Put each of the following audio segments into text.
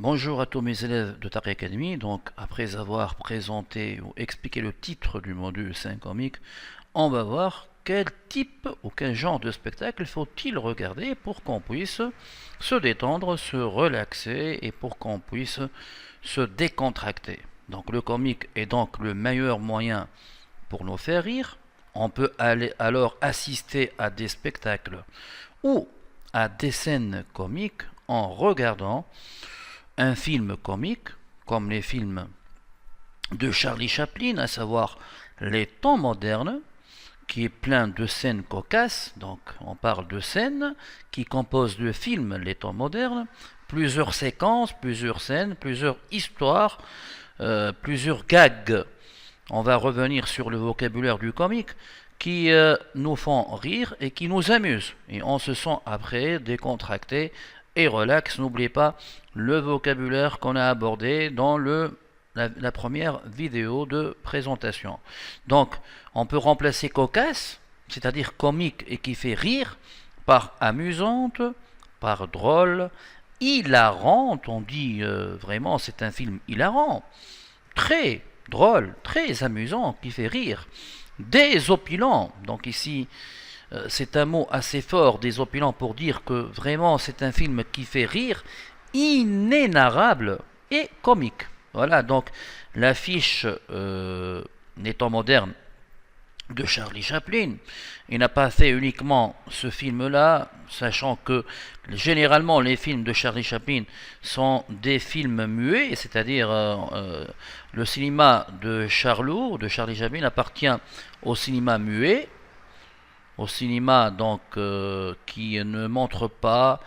Bonjour à tous mes élèves de Tari Academy. Donc, après avoir présenté ou expliqué le titre du module 5 comique, on va voir quel type ou quel genre de spectacle faut-il regarder pour qu'on puisse se détendre, se relaxer et pour qu'on puisse se décontracter. Donc, le comique est donc le meilleur moyen pour nous faire rire. On peut alors assister à des spectacles ou à des scènes comiques en regardant un film comique, comme les films de Charlie Chaplin, à savoir Les Temps modernes, qui est plein de scènes cocasses. Donc on parle de scènes qui composent le film Les Temps modernes, plusieurs séquences, plusieurs scènes, plusieurs histoires, plusieurs gags. On va revenir sur le vocabulaire du comique qui nous font rire et qui nous amusent. Et on se sent après décontracté et relax. N'oubliez pas le vocabulaire qu'on a abordé dans la première vidéo de présentation. Donc, on peut remplacer cocasse, c'est-à-dire comique et qui fait rire, par amusante, par drôle, hilarante. On dit vraiment c'est un film hilarant, très drôle, très amusant, qui fait rire, désopilant. Donc ici, c'est un mot assez fort, désopilant, pour dire que vraiment c'est un film qui fait rire, inénarrable et comique. Voilà, donc l'affiche étant moderne de Charlie Chaplin. Il n'a pas fait uniquement ce film-là, sachant que généralement les films de Charlie Chaplin sont des films muets, c'est-à-dire le cinéma de Charlie Chaplin appartient au cinéma muet, au cinéma donc qui ne montre pas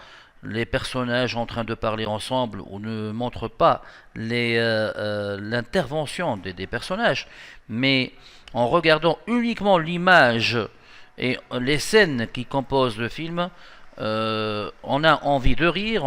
les personnages en train de parler ensemble ou ne montre pas l'intervention des personnages, mais en regardant uniquement l'image et les scènes qui composent le film, on a envie de rire,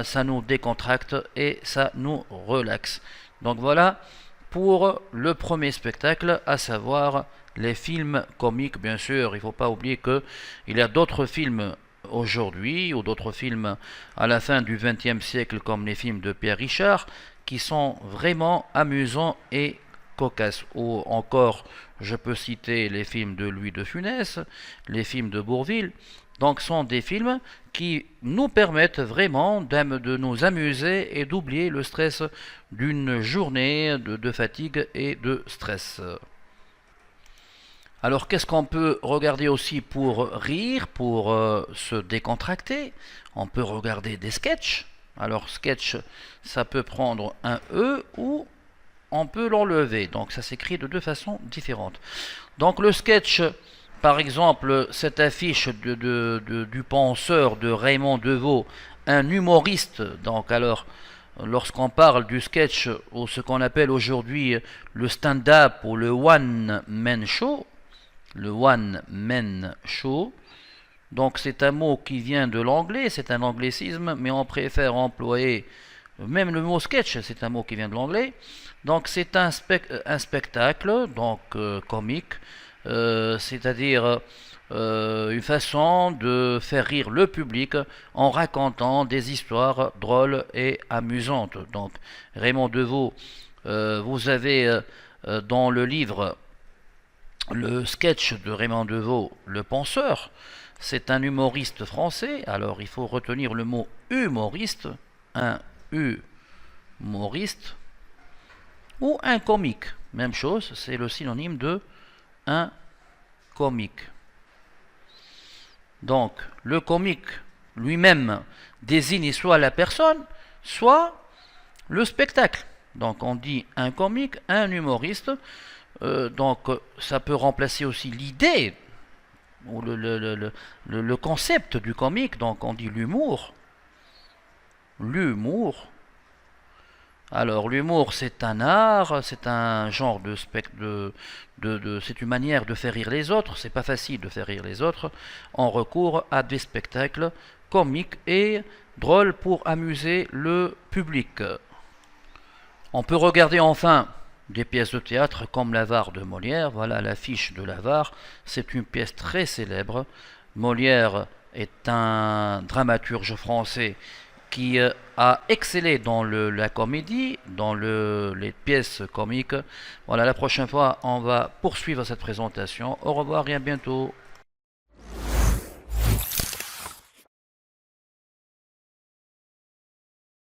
ça nous décontracte et ça nous relaxe. Donc voilà pour le premier spectacle, à savoir les films comiques. Bien sûr, il ne faut pas oublier qu'il y a d'autres films aujourd'hui ou d'autres films à la fin du XXe siècle comme les films de Pierre Richard qui sont vraiment amusants et cocasses. Ou encore, je peux citer les films de Louis de Funès, les films de Bourvil. Donc ce sont des films qui nous permettent vraiment de nous amuser et d'oublier le stress d'une journée de fatigue et de stress. Alors qu'est-ce qu'on peut regarder aussi pour rire, pour se décontracter? On peut regarder des sketchs. Alors sketch, ça peut prendre un E ou on peut l'enlever. Donc ça s'écrit de deux façons différentes. Donc le sketch, par exemple, cette affiche du penseur de Raymond Devaux, un humoriste. Donc alors, lorsqu'on parle du sketch ou ce qu'on appelle aujourd'hui le stand-up ou le one-man show, donc c'est un mot qui vient de l'anglais, c'est un anglicisme, mais on préfère employer même le mot sketch, c'est un mot qui vient de l'anglais. Donc c'est un spectacle donc comique, c'est-à-dire une façon de faire rire le public en racontant des histoires drôles et amusantes. Donc Raymond Devaux, vous avez dans le livre le sketch de Raymond Devaux, Le Penseur. C'est un humoriste français. Alors il faut retenir le mot humoriste, un humoriste ou un comique. Même chose, c'est le synonyme de un comique. Donc le comique lui-même désigne soit la personne, soit le spectacle. Donc on dit un comique, un humoriste. Donc ça peut remplacer aussi l'idée ou le concept du comique. Donc on dit l'humour. L'humour. Alors l'humour c'est un art, c'est un genre c'est une manière de faire rire les autres. C'est pas facile de faire rire les autres. On recourt à des spectacles comiques et drôles pour amuser le public. On peut regarder enfin des pièces de théâtre comme l'Avare de Molière. Voilà l'affiche de l'Avare. C'est une pièce très célèbre. Molière est un dramaturge français qui a excellé dans la comédie, dans les pièces comiques. Voilà, la prochaine fois, on va poursuivre cette présentation. Au revoir et à bientôt.